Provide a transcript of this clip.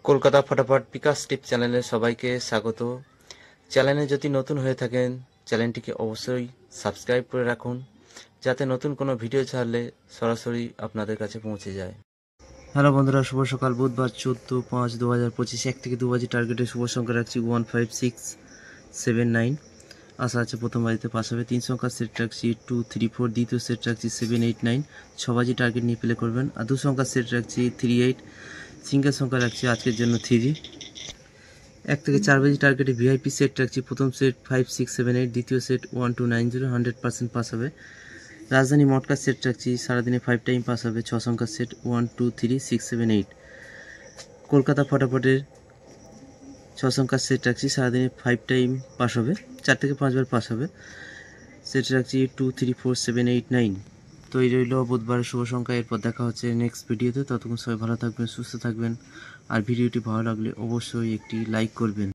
কলকাতা ফটাফট বিকাশ টিপ চ্যানেলে সবাইকে স্বাগত। চ্যানেলে যদি নতুন হয়ে থাকেন চ্যানেলটিকে অবশ্যই সাবস্ক্রাইব করে রাখুন, যাতে নতুন কোনো ভিডিও ছাড়লে সরাসরি আপনাদের কাছে পৌঁছে যায়। হ্যালো বন্ধুরা, শুভ সকাল। বুধবার 14/5/2025 1 থেকে 2 বাজে টার্গেটে শুভ সংখ্যা রাখছি 15679। আশা আছে প্রথম বাজিতে পাস হবে। 3 সংখ্যার সেট রাখছি 234, দ্বিতীয় সেট রাখছি 789। 6 বাজি টার্গেট নিয়ে প্লে করবেন। আর 2 সংখ্যার সেট রাখছি 38, সিঙ্গেল সংখ্যা রাখছি আজকের জন্য 3। 1 থেকে 4 বাজি টার্গেটে ভিআইপি সেট রাখছি। প্রথম সেট 5678, দ্বিতীয় সেট 1290, 100% পাস হবে। রাজধানী মটকা সেট রাখছি, সারাদিনে 5 টাইম পাস হবে। 6 সংখ্যার সেট 1 2 3 6 7 8। কলকাতা ফটাফটের 6 সংখ্যার সেট রাখছি, সারাদিনে 5 টাইম পাস হবে, 4 থেকে 5 বার পাস হবে। সেট রাখছি 2 3 4 7 8 9। তো এই রইল বুধবারের শুভ সংখ্যা। এরপর দেখা হচ্ছে নেক্সট ভিডিওতে। ততক্ষণ সবাই ভালো থাকবেন, সুস্থ থাকবেন। আর ভিডিওটি ভালো লাগলে অবশ্যই একটি লাইক করবেন।